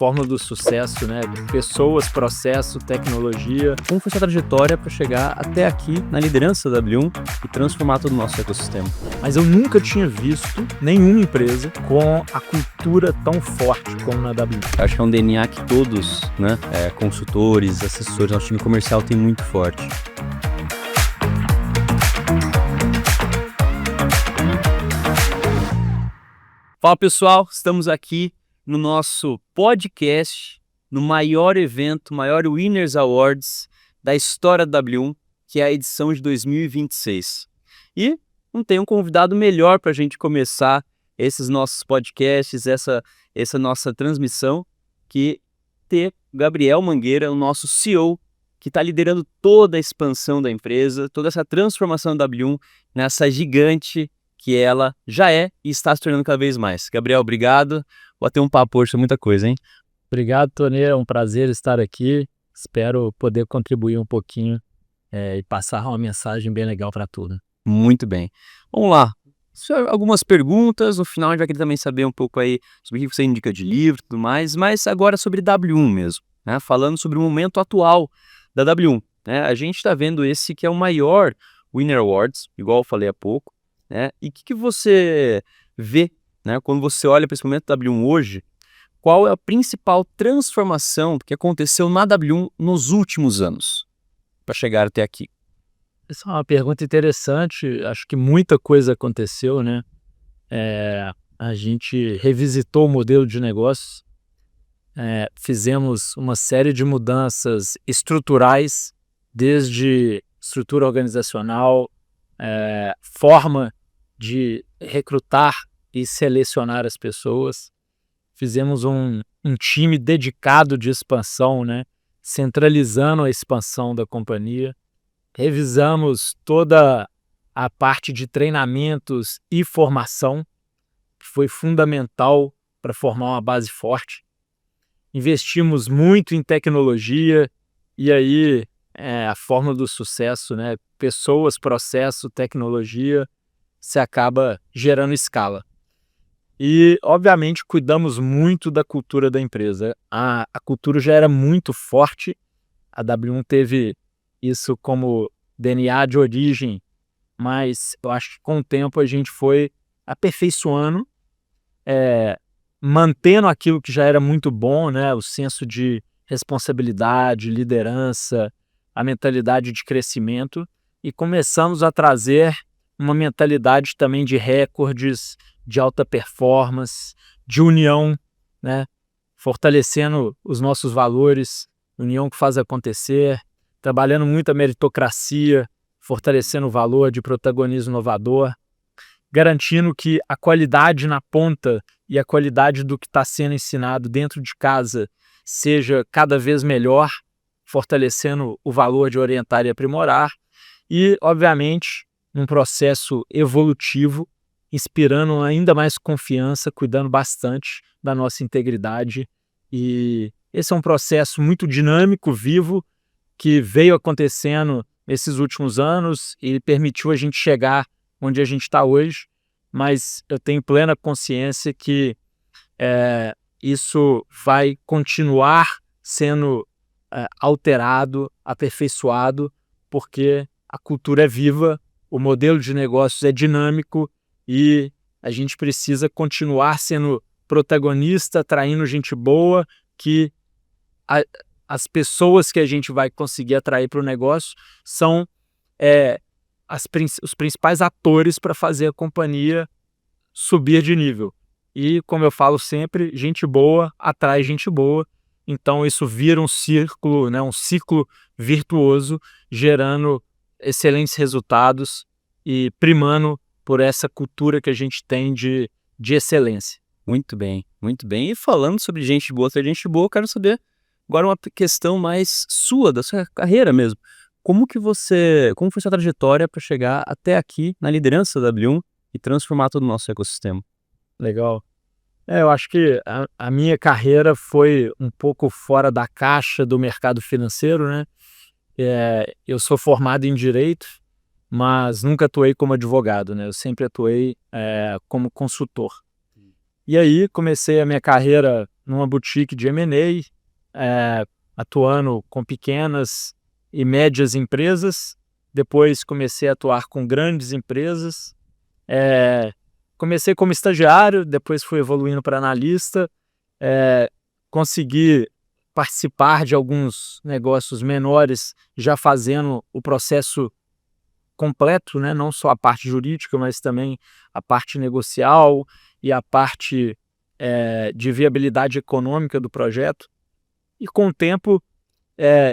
fórmula do sucesso, né? Pessoas, processo, tecnologia. Como foi sua trajetória para chegar até aqui na liderança da W1 e transformar todo o nosso ecossistema? Mas eu nunca tinha visto nenhuma empresa com a cultura tão forte como na W1. Eu acho que é um DNA que todos, né, consultores, assessores, nosso time comercial tem muito forte. Fala pessoal, estamos aqui no nosso podcast, no maior evento, maior Winners Awards da história da W1, que é a edição de 2026. E não tem um convidado melhor para a gente começar esses nossos podcasts, essa nossa transmissão, que ter Gabriel Mangueira, o nosso CEO, que está liderando toda a expansão da empresa, toda essa transformação da W1 nessa gigante que ela já é e está se tornando cada vez mais. Gabriel, obrigado. Vou ter um papo hoje sobre muita coisa, hein? Obrigado, Tonê. É um prazer estar aqui. Espero poder contribuir um pouquinho e passar uma mensagem bem legal para tudo. Muito bem. Vamos lá. Algumas perguntas. No final a gente vai querer também saber um pouco aí sobre o que você indica de livro e tudo mais, mas agora sobre W1 mesmo, né? Falando sobre o momento atual da W1. Né? A gente está vendo esse que é o maior Winner Awards, igual eu falei há pouco. Né? E o que você vê, né, quando você olha para esse momento da W1 hoje? Qual é a principal transformação que aconteceu na W1 nos últimos anos para chegar até aqui? Essa é uma pergunta interessante. Acho que muita coisa aconteceu, né? A gente revisitou o modelo de negócio, fizemos uma série de mudanças estruturais, desde estrutura organizacional, forma de recrutar e selecionar as pessoas. Fizemos um time dedicado de expansão, né? Centralizando a expansão da companhia. Revisamos toda a parte de treinamentos e formação, que foi fundamental para formar uma base forte. Investimos muito em tecnologia e aí a fórmula do sucesso, né? Pessoas, processo, tecnologia, se acaba gerando escala. E, obviamente, cuidamos muito da cultura da empresa. A cultura já era muito forte, a W1 teve isso como DNA de origem, mas eu acho que com o tempo a gente foi aperfeiçoando, mantendo aquilo que já era muito bom, né? O senso de responsabilidade, liderança, a mentalidade de crescimento, e começamos a trazer uma mentalidade também de recordes, de alta performance, de união, né? Fortalecendo os nossos valores, união que faz acontecer, trabalhando muito a meritocracia, fortalecendo o valor de protagonismo inovador, garantindo que a qualidade na ponta e a qualidade do que está sendo ensinado dentro de casa seja cada vez melhor, fortalecendo o valor de orientar e aprimorar, e, obviamente, um processo evolutivo, inspirando ainda mais confiança, cuidando bastante da nossa integridade. E esse é um processo muito dinâmico, vivo, que veio acontecendo nesses últimos anos e permitiu a gente chegar onde a gente está hoje, mas eu tenho plena consciência que isso vai continuar sendo alterado, aperfeiçoado, porque a cultura é viva, o modelo de negócios é dinâmico e a gente precisa continuar sendo protagonista, atraindo gente boa, que as pessoas que a gente vai conseguir atrair para o negócio são os principais atores para fazer a companhia subir de nível. E, como eu falo sempre, gente boa atrai gente boa, então isso vira um círculo, né, um ciclo virtuoso, gerando excelentes resultados e primando por essa cultura que a gente tem de excelência. Muito bem, muito bem. E falando sobre gente boa, eu quero saber agora uma questão mais sua, da sua carreira mesmo. Como foi sua trajetória para chegar até aqui na liderança da W1 e transformar todo o nosso ecossistema? Legal. Eu acho que a minha carreira foi um pouco fora da caixa do mercado financeiro, né? Eu sou formado em Direito, mas nunca atuei como advogado, né? Eu sempre atuei como consultor. E aí comecei a minha carreira numa boutique de M&A, atuando com pequenas e médias empresas. Depois comecei a atuar com grandes empresas. Comecei como estagiário, depois fui evoluindo para analista. Consegui participar de alguns negócios menores, já fazendo o processo completo, né? Não só a parte jurídica, mas também a parte negocial e a parte de viabilidade econômica do projeto. E com o tempo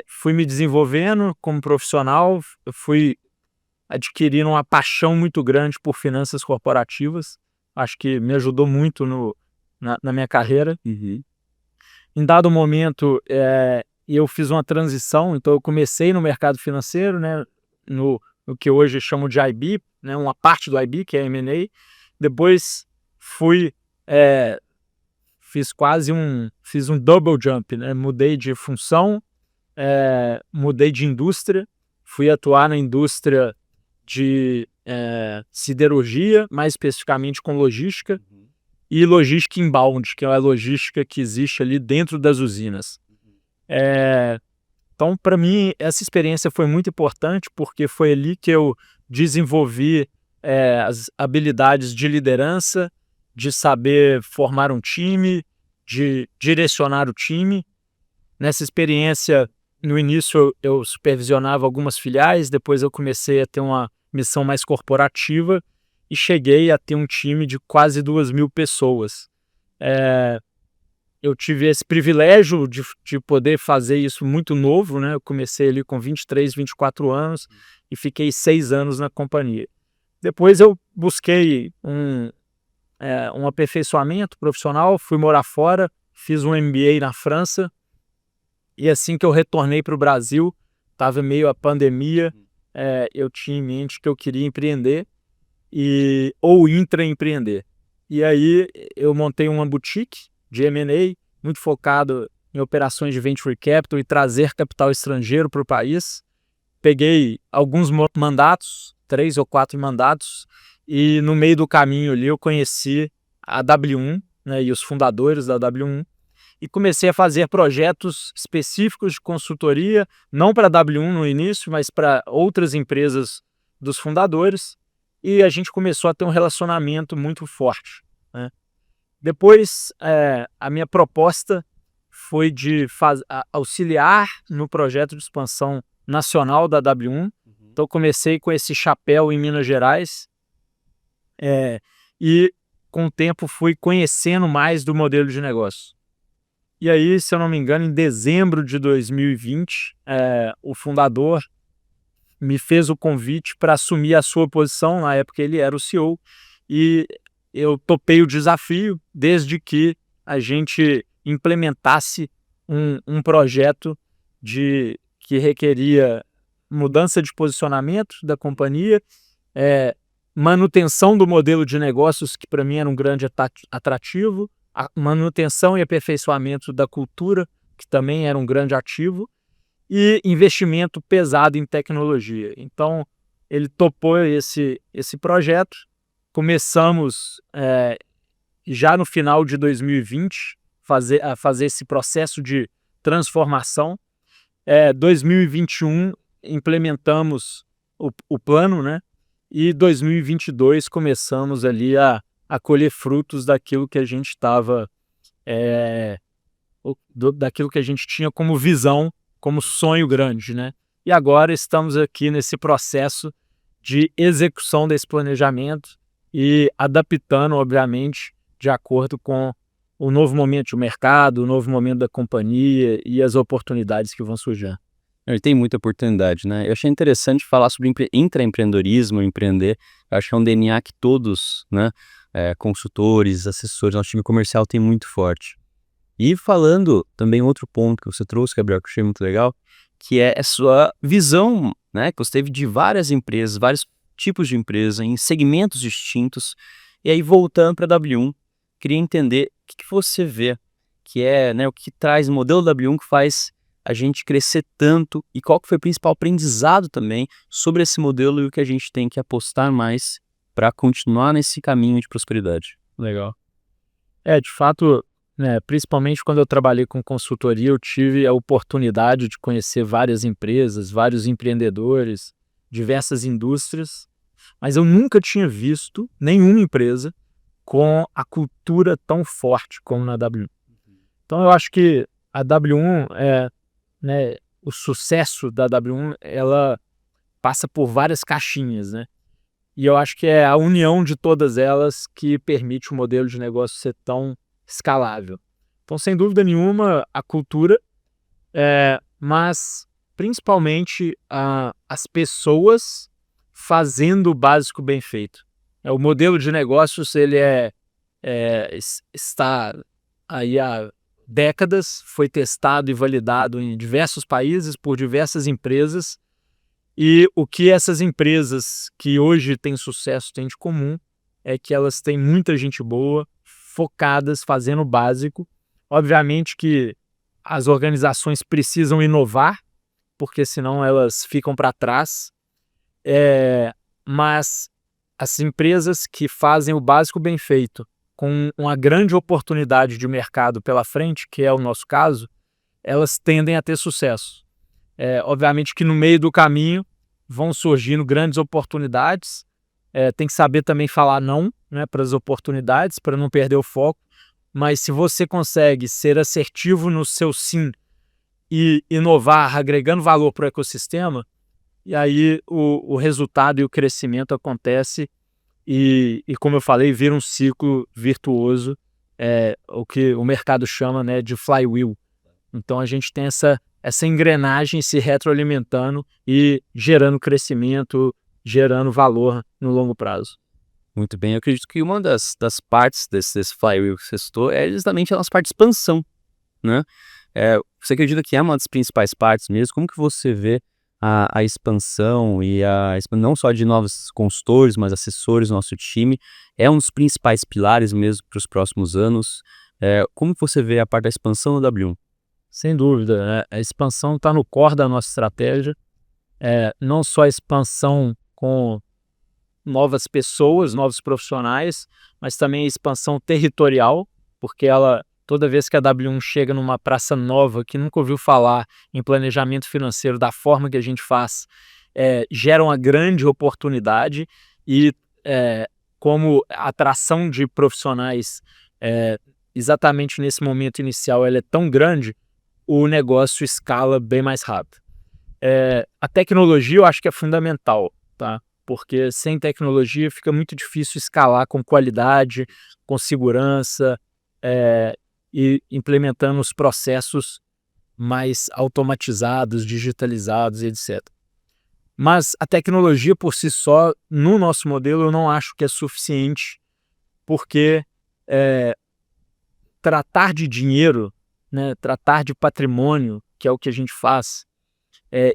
fui me desenvolvendo como profissional, fui adquirindo uma paixão muito grande por finanças corporativas. Acho que me ajudou muito na minha carreira. Em dado momento, eu fiz uma transição, então eu comecei no mercado financeiro, né, no que hoje chamo de IB, né, uma parte do IB, que é M&A. Depois fiz um double jump, né, mudei de função, mudei de indústria, fui atuar na indústria de siderurgia, mais especificamente com logística, e logística inbound, que é a logística que existe ali dentro das usinas. Então, para mim, essa experiência foi muito importante, porque foi ali que eu desenvolvi as habilidades de liderança, de saber formar um time, de direcionar o time. Nessa experiência, no início eu supervisionava algumas filiais, depois eu comecei a ter uma missão mais corporativa e cheguei a ter um time de quase 2.000 pessoas. Eu tive esse privilégio de poder fazer isso muito novo, né? Eu comecei ali com 23, 24 anos e fiquei 6 anos na companhia. Depois eu busquei um aperfeiçoamento profissional, fui morar fora, fiz um MBA na França, e assim que eu retornei para o Brasil, estava meio a pandemia, eu tinha em mente que eu queria empreender ou intraempreender. E aí eu montei uma boutique de M&A, muito focado em operações de venture capital e trazer capital estrangeiro para o país. Peguei alguns mandatos, 3 ou 4 mandatos, e no meio do caminho ali eu conheci a W1, né, e os fundadores da W1, e comecei a fazer projetos específicos de consultoria, não para a W1 no início, mas para outras empresas dos fundadores, e a gente começou a ter um relacionamento muito forte, né? Depois, a minha proposta foi de auxiliar no projeto de expansão nacional da W1. Então, comecei com esse chapéu em Minas Gerais e, com o tempo, fui conhecendo mais do modelo de negócio. E aí, se eu não me engano, em dezembro de 2020, o fundador me fez o convite para assumir a sua posição. Na época, ele era o CEO, e eu topei o desafio, desde que a gente implementasse um projeto que requeria mudança de posicionamento da companhia, manutenção do modelo de negócios, que para mim era um grande atrativo, a manutenção e aperfeiçoamento da cultura, que também era um grande ativo, e investimento pesado em tecnologia. Então, ele topou esse projeto. Começamos já no final de 2020 a fazer esse processo de transformação. 2021 implementamos o plano, né? E 2022 começamos ali a colher frutos daquilo que a gente estava, daquilo que a gente tinha como visão, como sonho grande, né? E agora estamos aqui nesse processo de execução desse planejamento e adaptando, obviamente, de acordo com o novo momento do mercado, o novo momento da companhia e as oportunidades que vão surgir. Ele tem muita oportunidade, né? Eu achei interessante falar sobre intraempreendedorismo, empreender. Eu acho que é um DNA que todos, né, consultores, assessores, nosso time comercial tem muito forte. E falando também outro ponto que você trouxe, Gabriel, que eu achei muito legal, que é a sua visão, né, que você teve de várias empresas, vários tipos de empresa, em segmentos distintos. E aí, voltando para a W1, queria entender o que você vê, que é, né, o que traz o modelo W1 que faz a gente crescer tanto, e qual que foi o principal aprendizado também sobre esse modelo e o que a gente tem que apostar mais para continuar nesse caminho de prosperidade. Legal. De fato, né? Principalmente quando eu trabalhei com consultoria, eu tive a oportunidade de conhecer várias empresas, vários empreendedores, diversas indústrias, mas eu nunca tinha visto nenhuma empresa com a cultura tão forte como na W1. Então eu acho que a W1 né, o sucesso da W1, ela passa por várias caixinhas, né? E eu acho que é a união de todas elas que permite o modelo de negócio ser tão escalável. Então, sem dúvida nenhuma, a cultura, mas principalmente as pessoas fazendo o básico bem feito. O modelo de negócios ele está aí há décadas, foi testado e validado em diversos países por diversas empresas, e o que essas empresas que hoje têm sucesso têm de comum é que elas têm muita gente boa, focadas, fazendo o básico. Obviamente que as organizações precisam inovar, porque senão elas ficam para trás, mas as empresas que fazem o básico bem feito, com uma grande oportunidade de mercado pela frente, que é o nosso caso, elas tendem a ter sucesso. Obviamente que no meio do caminho vão surgindo grandes oportunidades, tem que saber também falar não, né, para as oportunidades, para não perder o foco, mas se você consegue ser assertivo no seu sim e inovar, agregando valor para o ecossistema, e aí o resultado e o crescimento acontece e como eu falei, vira um ciclo virtuoso, o que o mercado chama, né, de flywheel. Então a gente tem essa engrenagem se retroalimentando e gerando crescimento, gerando valor no longo prazo. Muito bem, eu acredito que uma das partes desse flywheel que você citou é justamente a nossa parte de expansão, né? Você acredita que é uma das principais partes mesmo? Como que você vê a expansão e não só de novos consultores, mas assessores do nosso time? É um dos principais pilares mesmo para os próximos anos. Como que você vê a parte da expansão da W1? Sem dúvida, né? A expansão está no core da nossa estratégia, não só a expansão com novas pessoas, novos profissionais, mas também a expansão territorial, porque toda vez que a W1 chega numa praça nova que nunca ouviu falar em planejamento financeiro da forma que a gente faz, gera uma grande oportunidade e como a atração de profissionais exatamente nesse momento inicial ela é tão grande, o negócio escala bem mais rápido. A tecnologia eu acho que é fundamental, tá? Porque sem tecnologia fica muito difícil escalar com qualidade, com segurança, e implementando os processos mais automatizados, digitalizados, etc. Mas a tecnologia por si só, no nosso modelo, eu não acho que é suficiente, porque tratar de dinheiro, né, tratar de patrimônio, que é o que a gente faz,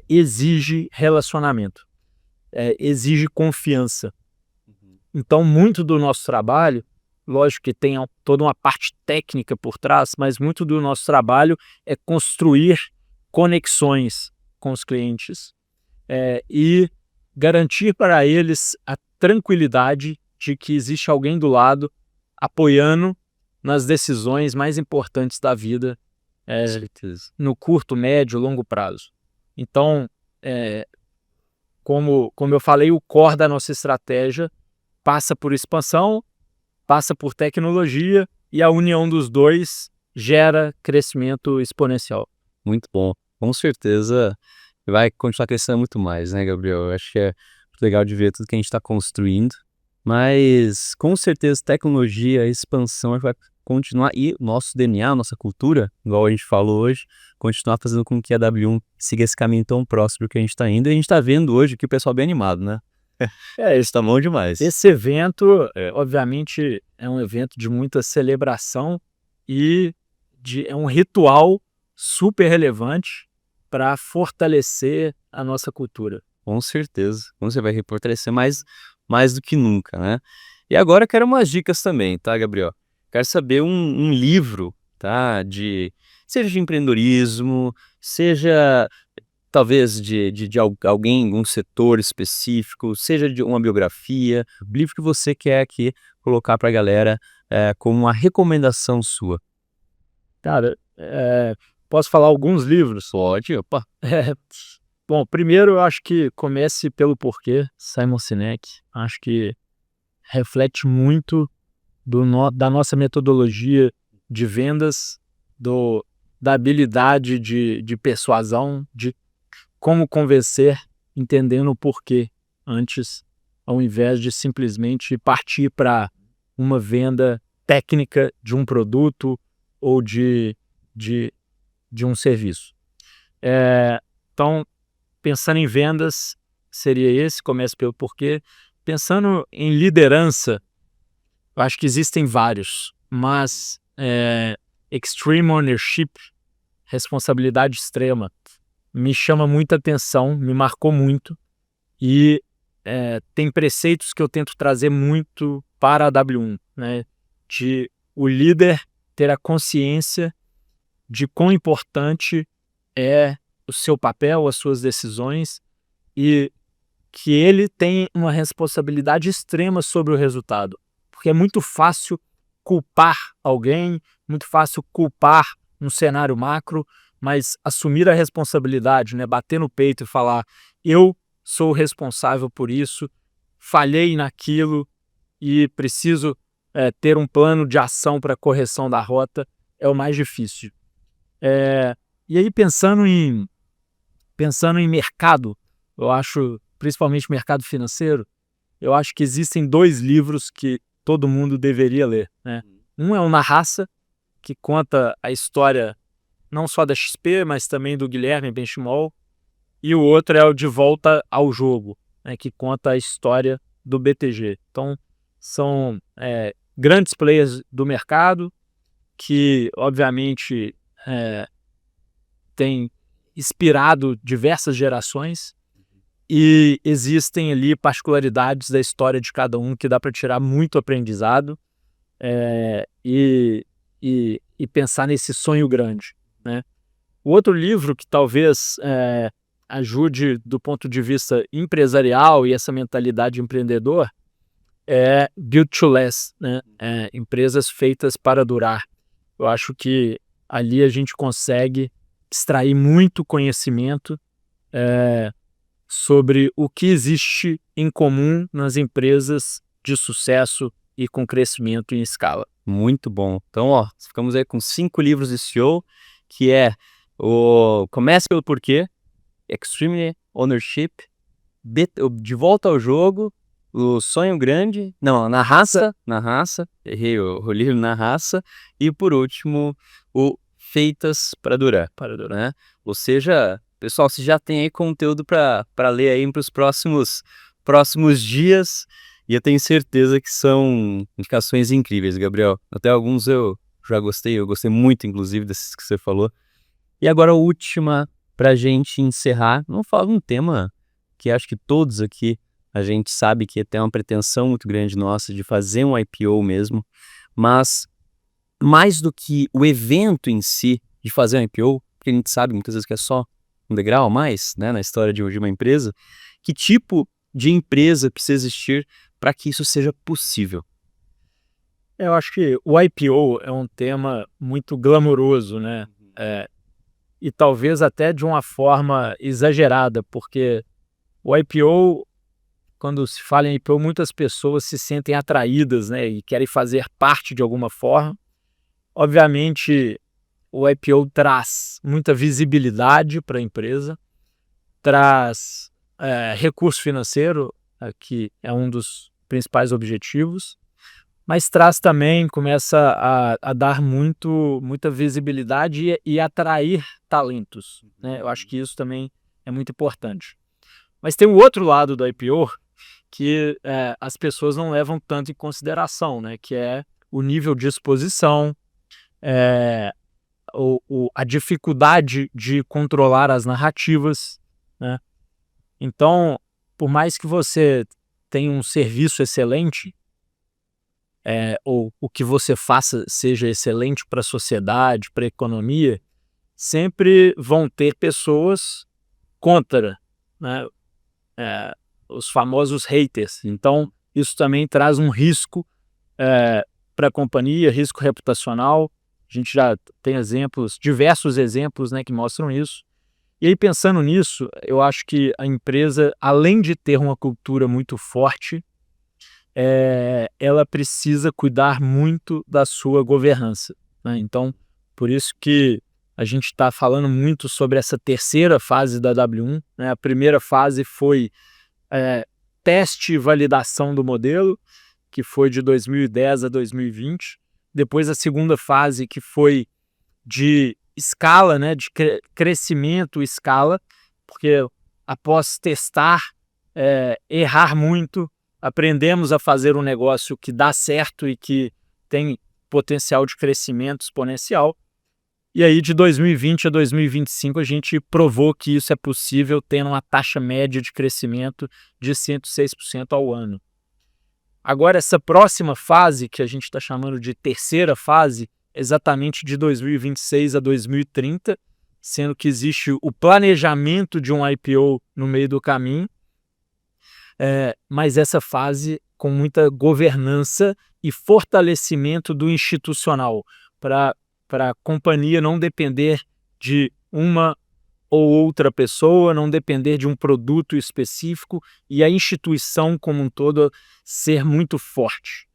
exige relacionamento, exige confiança. Então, muito do nosso trabalho, lógico que tem toda uma parte técnica por trás, mas muito do nosso trabalho é construir conexões com os clientes e garantir para eles a tranquilidade de que existe alguém do lado apoiando nas decisões mais importantes da vida, no curto, médio, longo prazo. Então, como eu falei, o core da nossa estratégia passa por expansão, passa por tecnologia e a união dos dois gera crescimento exponencial. Muito bom. Com certeza vai continuar crescendo muito mais, né, Gabriel? Eu acho que é muito legal de ver tudo que a gente está construindo, mas com certeza tecnologia, expansão vai continuar e nosso DNA, nossa cultura, igual a gente falou hoje, continuar fazendo com que a W1 siga esse caminho tão próximo que a gente está indo. E a gente está vendo hoje que o pessoal é bem animado, né? Isso tá bom demais. Esse evento, obviamente, é um evento de muita celebração e é um ritual super relevante para fortalecer a nossa cultura. Com certeza. Você vai fortalecer mais do que nunca, né? E agora eu quero umas dicas também, tá, Gabriel? Quero saber um livro, tá? Seja de empreendedorismo, seja talvez de alguém, um setor específico, seja de uma biografia, o livro que você quer aqui colocar para a galera como uma recomendação sua. Cara, posso falar alguns livros? Pode, opa. Bom, primeiro eu acho que comece pelo porquê, Simon Sinek. Acho que reflete muito da nossa metodologia de vendas, da habilidade de persuasão, de como convencer, entendendo o porquê antes, ao invés de simplesmente partir para uma venda técnica de um produto ou de um serviço. Então, pensando em vendas, seria esse, comece pelo porquê. Pensando em liderança, eu acho que existem vários, mas Extreme Ownership, responsabilidade extrema, me chama muita atenção, me marcou muito e tem preceitos que eu tento trazer muito para a W1, né? De o líder ter a consciência de quão importante é o seu papel, as suas decisões e que ele tem uma responsabilidade extrema sobre o resultado. Porque é muito fácil culpar alguém, muito fácil culpar no cenário macro, mas assumir a responsabilidade, né? Bater no peito e falar, eu sou responsável por isso, falhei naquilo e preciso ter um plano de ação para correção da rota, é o mais difícil. E aí, pensando em mercado, eu acho, principalmente mercado financeiro, eu acho que existem 2 livros que todo mundo deveria ler, né? Um é o Na Raça, que conta a história não só da XP, mas também do Guilherme Benchimol, e o outro é o De Volta ao Jogo, né, que conta a história do BTG. Então, são grandes players do mercado que, obviamente, têm inspirado diversas gerações e existem ali particularidades da história de cada um que dá para tirar muito aprendizado e pensar nesse sonho grande, né? O outro livro que talvez ajude do ponto de vista empresarial e essa mentalidade empreendedor é Build to Last, né? Empresas feitas para durar. Eu acho que ali a gente consegue extrair muito conhecimento sobre o que existe em comum nas empresas de sucesso e com crescimento em escala. Muito bom. Então, ficamos aí com 5 livros de CEO, que é o Comece pelo Porquê, Extreme Ownership, De Volta ao Jogo, O Sonho Grande, não, Na Raça, errei o livro Na Raça, e por último, o Feitas para Durar, né? Ou seja, pessoal, você já tem aí conteúdo para ler aí para os próximos dias, e eu tenho certeza que são indicações incríveis, Gabriel. Até alguns eu gostei muito, inclusive, desses que você falou. E agora a última, para a gente encerrar, vamos falar de um tema que acho que todos aqui, a gente sabe que tem uma pretensão muito grande nossa de fazer um IPO mesmo, mas mais do que o evento em si de fazer um IPO, porque a gente sabe muitas vezes que é só um degrau a mais, né, na história de uma empresa, que tipo de empresa precisa existir para que isso seja possível? Eu acho que o IPO é um tema muito glamouroso, né? E talvez até de uma forma exagerada, porque o IPO, quando se fala em IPO, muitas pessoas se sentem atraídas, né, e querem fazer parte de alguma forma. Obviamente, o IPO traz muita visibilidade para a empresa, traz recurso financeiro, que é um dos principais objetivos, mas traz também, começa a dar muita visibilidade e atrair talentos, né? Eu acho que isso também é muito importante. Mas tem o outro lado do IPO que as pessoas não levam tanto em consideração, né? Que é o nível de exposição, a dificuldade de controlar as narrativas, né? Então, por mais que você tenha um serviço excelente, ou o que você faça seja excelente para a sociedade, para a economia, sempre vão ter pessoas contra, né? Os famosos haters. Então, isso também traz um risco para a companhia, risco reputacional, A gente já tem diversos exemplos, né, que mostram isso. E aí, pensando nisso, eu acho que a empresa, além de ter uma cultura muito forte, ela precisa cuidar muito da sua governança, né? Então, por isso que a gente está falando muito sobre essa terceira fase da W1, né? A primeira fase foi teste e validação do modelo, que foi de 2010 a 2020. Depois a segunda fase, que foi de escala, né, de crescimento escala, porque após testar, errar muito, aprendemos a fazer um negócio que dá certo e que tem potencial de crescimento exponencial. E aí de 2020 a 2025 a gente provou que isso é possível tendo uma taxa média de crescimento de 106% ao ano. Agora essa próxima fase, que a gente está chamando de terceira fase, exatamente de 2026 a 2030, sendo que existe o planejamento de um IPO no meio do caminho, mas essa fase com muita governança e fortalecimento do institucional, para a companhia não depender de uma ou outra pessoa, não depender de um produto específico e a instituição como um todo ser muito forte.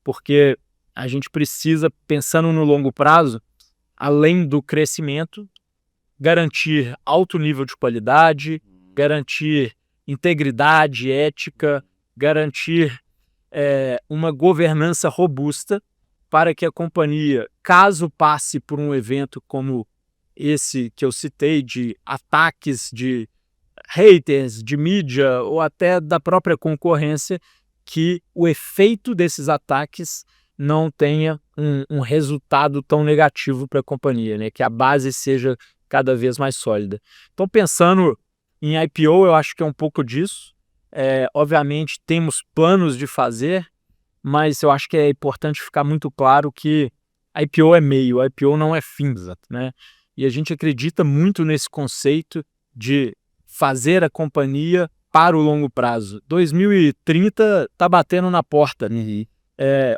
Porque a gente precisa, pensando no longo prazo, além do crescimento, garantir alto nível de qualidade, garantir integridade, ética, garantir uma governança robusta para que a companhia, caso passe por um evento como esse que eu citei, de ataques de haters, de mídia ou até da própria concorrência, que o efeito desses ataques não tenha um resultado tão negativo para a companhia, né? Que a base seja cada vez mais sólida. Então, pensando em IPO, eu acho que é um pouco disso. Obviamente, temos planos de fazer, mas eu acho que é importante ficar muito claro que IPO é meio, IPO não é fim, né? E a gente acredita muito nesse conceito de fazer a companhia para o longo prazo. 2030 está batendo na porta, né?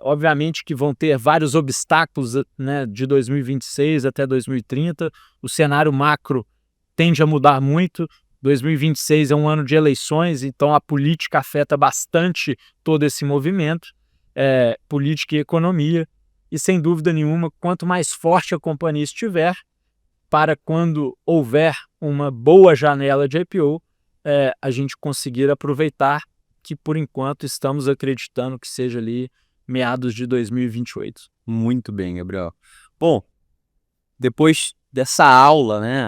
Obviamente que vão ter vários obstáculos, né, de 2026 até 2030. O cenário macro tende a mudar muito. 2026 é um ano de eleições, então a política afeta bastante todo esse movimento, política e economia. E sem dúvida nenhuma, quanto mais forte a companhia estiver, para quando houver uma boa janela de IPO, a gente conseguir aproveitar, que por enquanto estamos acreditando que seja ali meados de 2028. Muito bem, Gabriel. Bom, depois dessa aula, né,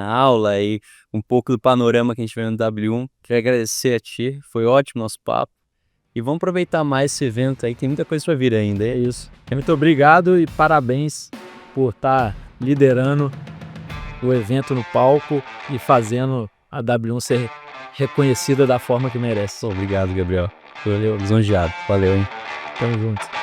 e um pouco do panorama que a gente vê no W1, quero agradecer a ti, foi ótimo nosso papo. E vamos aproveitar mais esse evento aí, tem muita coisa para vir ainda, é isso. Muito obrigado e parabéns por estar liderando o evento no palco e fazendo a W1 ser reconhecida da forma que merece. Obrigado, Gabriel. Valeu, lisonjeado. Valeu, hein? Tamo junto.